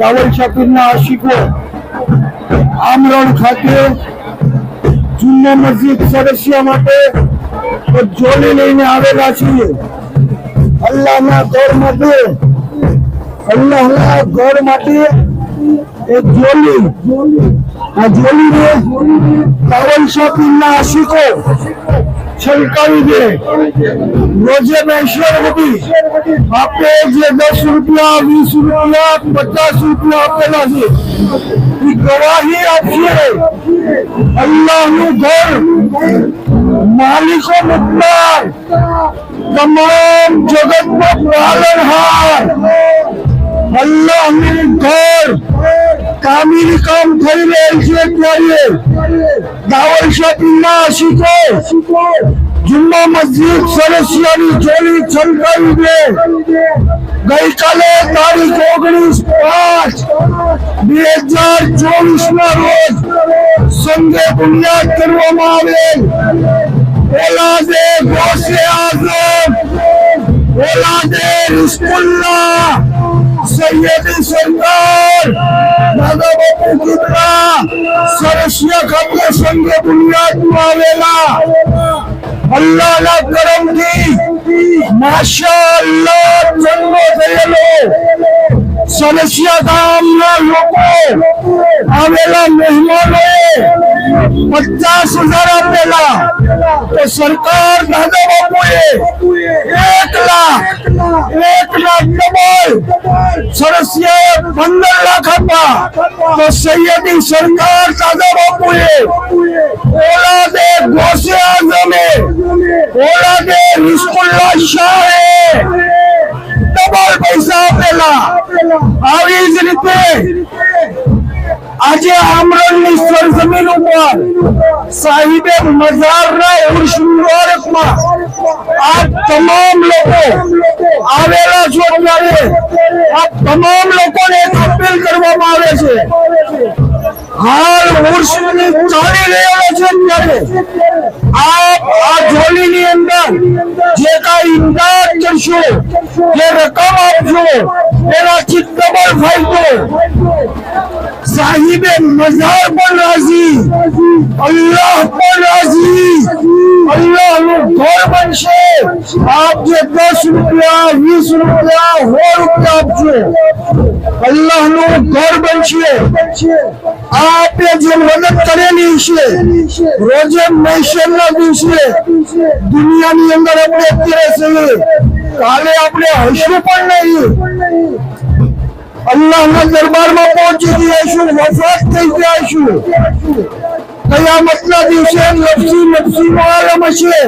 રાવલ શાકીરના આશિકો આમરણ ખાતે જુમ્મા મસ્જિદ સદસ્ય માટે જોલી લઈને આવેલા છીએ। અલ્લાહના ઘર માટે એક જોલી, આ જોલીને રાવલ શાકીરના આશિકો છલકાવી દે। રોજે મહેશર હતી આપણે જે 10 રૂપિયા, 20 રૂપિયા, 50 રૂપિયા આપેલા છે એ ગવાહી આપીએ અલ્લાહનું ઘર માલિકો મુખ્તાર તમામ જગતનો પાલનહાર અલ્લાહનું ઘર કામીની કામ થઈ રહેલ છે। ત્યારે રાવલ શાકીરના આશિકો જુમ્મા મસ્જિદ સદસ્યની જોલી છલકાવી દે। ગઈકાલે તારીખ 19/5/2024 રોજ સંગે બુનિયાદ કરવામાં આવેલ ઓલાદે ગૌસે આઝમ, ઓલાદે રિઝ્કુલ્લાહ સૈયદી સરકાર દાદા બાપુ કિબલા સદસ્ય ખાતે સંગે બુનિયાદમાં આવેલા અલ્લાહના કરમથી માશાઅલ્લાહ જન્મ થયેલો સદસ્ય ગામના લોકો આવેલા મહેમાનોએ 50,000 આપેલા તો સરકાર દાદા બાપુએ 1 લાખ ડબલ સદસ્યએ 15 લાખ આપ્યા તો સૈયદી સરકાર દાદા બાપુએ ઓલાદે ગૌસે આઝમે, ઓલાદે રિઝ્કુલ્લાહ શાહે ડબલ પૈસા આપેલા। આવી જ રીતે આજે આમરણની સરજમીન ઉપર સાહિબે મઝારના ઉર્સ મુબારકમાં આ તમામ લોકો આવેલા છો। ત્યારે આ તમામ લોકોને એક અપીલ કરવામાં આવે છે, હાલ ઉર્સ ચાલી રહ્યો છે ત્યારે આપ આ જોલીની અંદર જે કાંઈ ઇમદાદ કરશો, જે રકમ આપશો એનાથી ડબલ ફાયદો સાહિબે મઝાર પણ રાજી, અલ્લાહ પણ રાજી, અલ્લાહનું ઘર બનશે। આપ જે 10 રૂપિયા, 20 રૂપિયા, 100 રૂપિયા આપશો અલ્લાહનું ઘર બનશે। આપે જે મદદ કરેલી છે રોજે મહેશરના દિવસે દુનિયાની અંદર આપણે અત્યારે છીએ, કાલે આપણે હશું પણ નહીં, અલ્લાહના દરબારમાં પહોંચી જઈશું, વફાત થઈ જઈશું। કયામતના દિવસે નફસી નફસીનો આલમ હશે।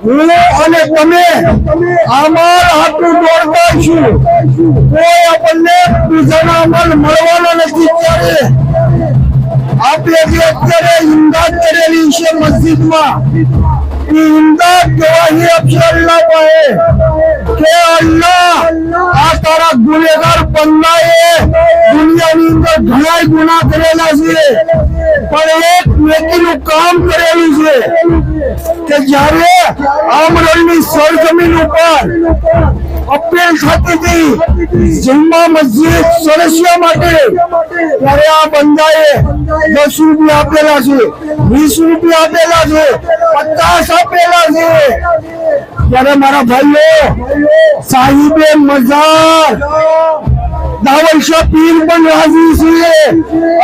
હું અને તમે અમાર હાથું દોડતા છું, કોઈ આપણને બીજાના અમલ મળવાનો નથી। ત્યારે આપણે જે અત્યારે ઇમદાદ કરેલી છે મસ્જિદમાં ઇમદાદ ગવાહી આપશે અલ્લાહ પાસે કે અલ્લાહ આ તારા ગુનેગાર બંદાએ દુનિયાની અંદર ઘણા ગુના કરેલા છે પણ એક નેકીનું કામ કરેલું છે કે જ્યારે આમરણની સરજમીન ઉપર અપીલ થતી હતી જુમ્મા મસ્જિદ સદસ્ય માટે, ત્યારે આ બંદાએ 10 રૂપિયા આપેલા છે, 20 રૂપિયા આપેલા છે, 50 આપેલા છે। ત્યારે મારા ભાઈઓ સાહિબે મઝાર દાવલ શાહ પીર પણ રાજી છે,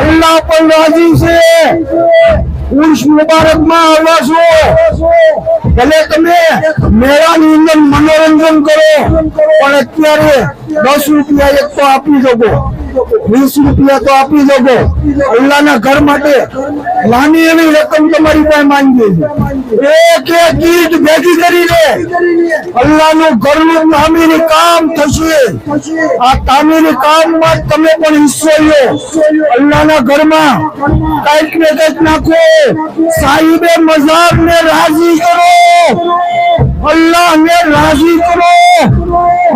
અલ્લાહ પણ રાજી છે। ઉર્સ મુબારકમાં આવ્યા છો, ભલે તમે મેળાની અંદર મનોરંજન કરો પણ અત્યારે 10 રૂપિયા એક તો આપી શકો, 20 રૂપિયા તો આપી શકો। અલ્લાહના ઘર માટે નાની એવી રકમ તમારી પાસે માંગી છે, એક ઈટ ભેગી કરીને અલ્લાહનું ઘરનું તામીરી કામ થશે। આ તામીરી કામમાં તમે પણ હિસ્સો લો, અલ્લાહના ઘરમાં કંઈક ને કંઈક નાખો, સાહિબે મઝારને રાજી કરો, અલ્લાહને રાજી કરો।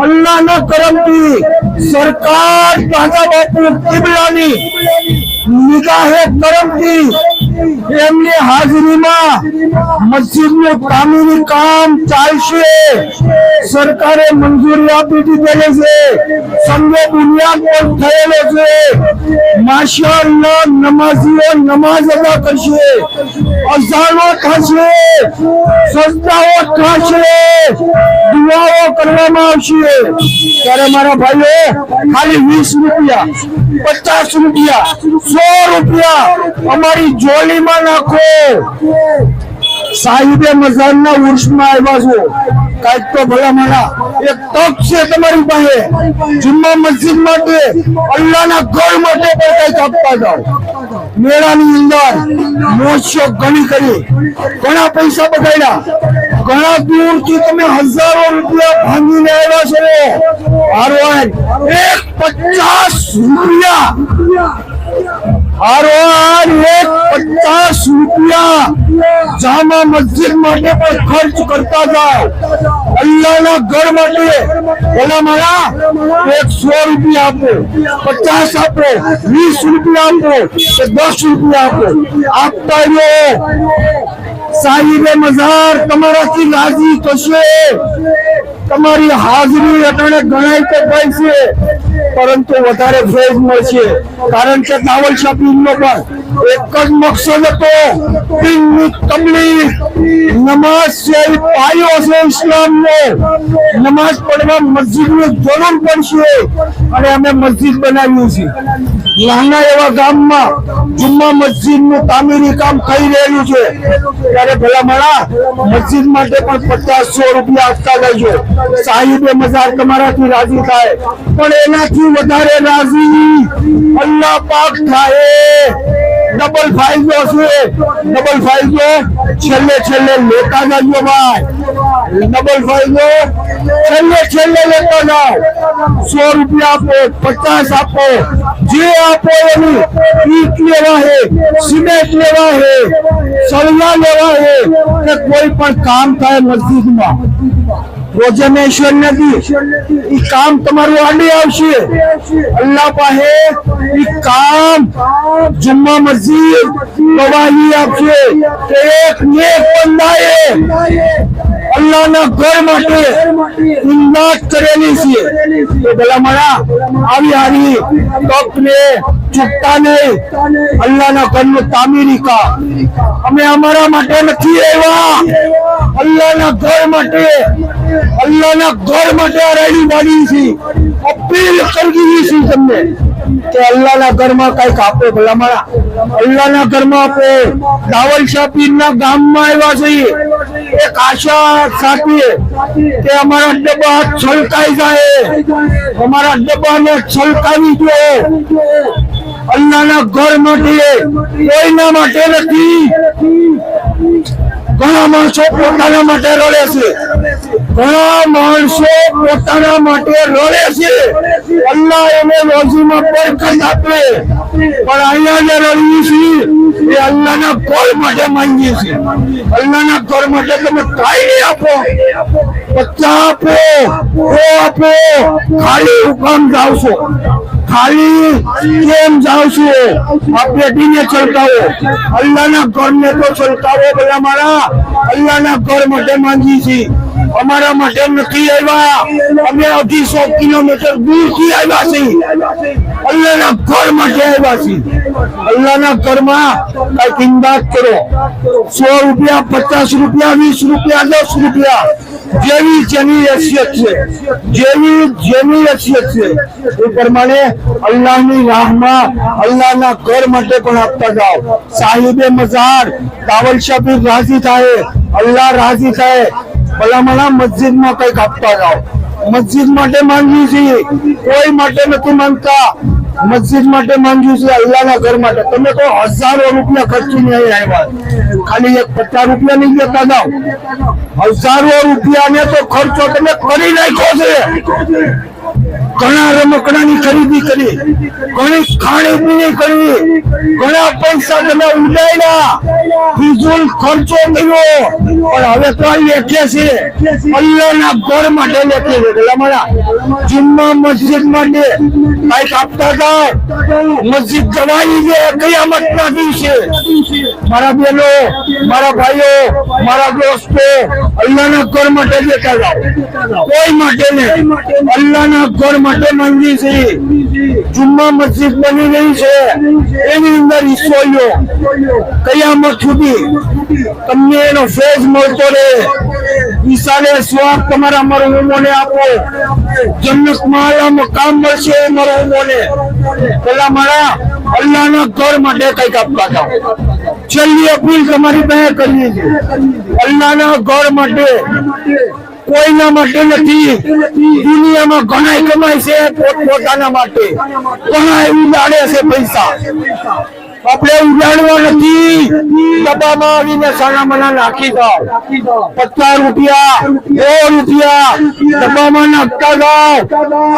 અલ્લાહના કરમથી સરકાર દાદા બાપુ કિબલાની નિગાહે કરમથી એમની હાજરીમાં મસ્જિદનું તામીરી કામ ચાલશે. સરકારે મંજૂરી આપી દીધેલી છે, સંગે બુનિયાદ પણ થયેલો છે. માશાઅલ્લાહ નમાઝીઓ નમાઝ અદા કરશે, અઝાનો થશે, સજદાઓ થશે, દુઆઓ કરવામાં આવશે. ત્યારે મારા ભાઈઓ ખાલી 20 રૂપિયા, 50 રૂપિયા, 100 રૂપિયા અમારી જોલીમાં નાખો. સાહિબે મઝારના ઉર્સમાં આવ્યા છો, કાંઈક તો ભલા મારા એક તક છે તમારી પાસે. જુમ્મા મસ્જિદ માટે, અલ્લાહના ઘર માટે પણ કંઈક આપવા જાઓ. મેળાની અંદર મોજો ઘણી કરી, ઘણા પૈસા બગાડ્યા, ઘણા દૂરથી તમે હજારો રૂપિયા ભાંગીને આવ્યા છો. હારવાન 50 રૂપિયા, હારવાન 50 રૂપિયા જામા મસ્જિદ માટે પણ ખર્ચ કરતા જાઓ. અલ્લાહના ઘર માટે ભલા મારા 100 રૂપિયા આપો, 50 આપો, 20 રૂપિયા આપો, 10 રૂપિયા આપો, આપતા રહ્યો. સાહિબે મઝાર તમારાથી રાજી થશે. તમારી હાજરી અટાણે ગણાય તો ગઈ છે, પરંતુ વધારે ફેઝ મળશે. કારણ કે દાવલ શાહ પીરનો પણ એક જ મકસદ હતો, દિનની તબલીગ. નમાઝ છે એ પાયો છે ઇસ્લામનો. નમાઝ પડવા મસ્જિદની જરૂર પડશે, અને અમે મસ્જિદ બનાવ્યું છે. નાના એવા ગામમાં જુમ્મા મસ્જિદનું તામીરી કામ થઈ રહેલું છે. ત્યારે ભલા મારા મસ્જિદ માટે પણ 50-100 રૂપિયા આપતા જજો. સાહિબે મઝાર તમારાથી રાજી થાય, પણ એનાથી વધારે રાજી અલ્લાહ પાક થાય. ડબલ ફાયદો છે, ડબલ ફાયદો છેલ્લે લેતા જાજો ભાઈ. ડબલ ફાયદો છેલ્લે લેતા જાઓ. 100 રૂપિયા આપો, 50 આપો, જે આપો એની ઈટ લેવા હે, સિમેન્ટ લેવા હે, સળિયા લેવા હે, કે કોઈ પણ કામ થાય મસ્જિદમાં. રોજનેશ્વર નથી, એ કામ તમારું આડે આવશે. અલ્લાહ પાસે એ કામ જુમ્મા મસ્જિદ ગવાહી આપશે કે એક નેક બંદાએ અલ્લાહના ઘર માટે ઇમદાદ કરેલી છે. તો ભલા મારા આવી હારી તકને ચૂકતા નહીં. અલ્લાહના ઘરનું તામીરી કામ અમે અમારા માટે નથી આવ્યા, અલ્લાહના ઘર માટે. અલ્લાહના ઘર માટે આ રેડી વાળી છે. અપીલ કરી છે તમને કે અલ્લાહના ઘરમાં કઈક આપો. ભલા મારા અલ્લાહના ઘરમાં આપો. દાવલ શાહ પીરના ગામમાં આવ્યા છીએ એક આશા સાથે કે અમારા ડબ્બા છલકાઈ જાય, અમારા ડબ્બાને છલકાવી દો. અલ્લાહના ઘર માટે, કોઈના માટે નથી. ઘણા માણસો પોતાના માટે રડે છે, ઘણા માણસો પોતાના માટે રડે છે. અલ્લાહ એને રોજીમાં બરકત આપે, પણ અહીંયા જે રડીએ છીએ એ અલ્લાહના ઘર માટે માંગીએ છીએ. અલ્લાહના ઘર માટે તમે કાંઈ નહીં આપો, 50 આપો, 100 આપો, ખાલી હુકમ જાવ છો, ખાલી કેમ જાવ છો? આ પેટીને છલકાવો, અલ્લાહના ઘરને તો છલકાવો. ભલા મારા અલ્લાહના ઘર માટે માંગી છીએ, અમારા માટે નથી આવ્યા. અમે 250 કિલોમીટર દૂરથી આવ્યા છીએ, અલ્લાહના ઘર માટે આવ્યા છીએ. અલ્લાહના ઘરમાં કઈક ઇમદાદ કરો. 100 રૂપિયા, 50 રૂપિયા, 20 રૂપિયા, 10 રૂપિયા, જેવી જેની હેસિયત છે, જેની હેસિયત છે એ પ્રમાણે અલ્લાહની રાહમાં અલ્લાહના ઘર માટે પણ આપતા જાઓ. સાહિબે મઝાર દાવલ શાહ પીર રાજી થાય, અલ્લાહ રાજી થાય. ભલામણા મસ્જિદમાં કઈક આપતા જાઓ. મસ્જિદ માટે માંગીએ છીએ, કોઈ માટે નથી માંગતા. મસ્જિદ માટે માંગ્યું છે, અલ્લાહના ઘર માટે. તમે તો હજારો રૂપિયા ખર્ચીને આવ્યા, ખાલી એક 50 રૂપિયા નહીં લેતા જાઓ. હજારો રૂપિયાને તો ખર્ચો તમે કરી નાખ્યો છે. ઘણા રમકડાની ખરીદી કરી, ઘણી ખાણીપીણી કરી, ઘણા પૈસા તમે ઉડાડ્યા, ફિઝૂલ ખર્ચો કર્યો, પણ હવે તો લેખે છે અલ્લાહના ઘર માટે લેખે છે. અમારા જુમ્મા મસ્જિદ માટે કઈક આપતા જાઓ, મસ્જિદ જવાની છે કયામતના દિવસે. મારા બહેનો, મારા ભાઈઓ, મારા દોસ્તો, અલ્લાહના ઘર માટે દેતા જાઓ, કોઈ માટે નહીં, અલ્લાહના ઘર માટે મંદી છે. જુમ્મા મસ્જિદ બની રહી છે, એની અંદર હિસ્સો લો, કયામત સુધી તમને એનો ફેઝ મળતો રહે. ઈસાને સ્વાબ તમારા મરહુમોને આપો, જન્નતમાં આલા મકામ મળશે મરહુમોને. પેલા મારા અલ્લાહના ઘર માટે કઈક આપતા જાઓ. છેલ્લી અપીલ તમારી પાસે કરવી છે, અલ્લાહના ઘર માટે, કોઈના માટે નથી. દુનિયામાં ઘણા કમાય છે પોતપોતાના માટે, ઘણા ઉડાડે છે પૈસા. આપણે ઉડાડવા નથી, ડબ્બામાં આવીને સાનામાના નાખી દો. 50 રૂપિયા, 100 રૂપિયા ડબ્બામાં નાખતા જાઓ,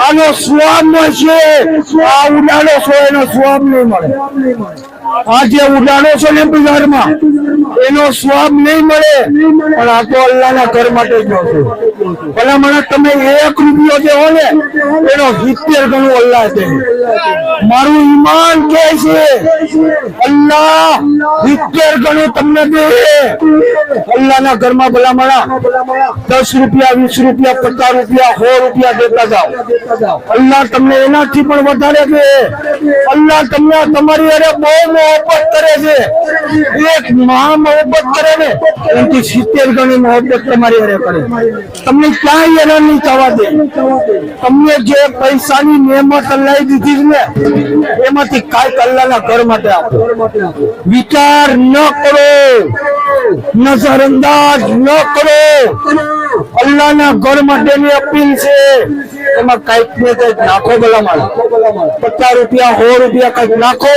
આનો સ્વાબ મળશે. આ ઉડાડો છો એનો સ્વાબ નહીં મળે. આ જે ઉડાડો છો ને બજારમાં, એનો સ્વાબ નહીં મળે, પણ આ તો અલ્લાહના ઘર માટે જ છે. ભલા મને તમે 1 રૂપિયો જે હોય ને એનો 70 ગણું અલ્લાહ છે. મારું ઈમાન કે છે અલ્લાહ 70 ગણું તમને દે. અલ્લાહના ઘરમાં ભલા મારા 10 રૂપિયા, 20 રૂપિયા, 50 રૂપિયા, 100 રૂપિયા દેતા જાઓ. અલ્લાહ તમને એનાથી પણ વધારે છે. અલ્લાહ તમને તમારી અરે બહુ મોહબ્બત કરે છે. એક મહા મોહબ્બત કરે ને એનાથી 70 ગણી મોહબ્બત તમારી અરે કરે. તમને ક્યાંય હેરાન નહીં થવા દે. તમને જે પૈસાની નિયમત અલ્લાહ દીધી ને એમાંથી કાંઈક અલ્લાહના ઘર માટે આપો. વિચાર ન કરો, નજરઅંદાજ ન કરો. અલ્લાહના ઘર માટેની અપીલ છે, એમાં કઈક ને કઈક નાખો. ભલામણ 50 રૂપિયા, 100 રૂપિયા કઈક નાખો.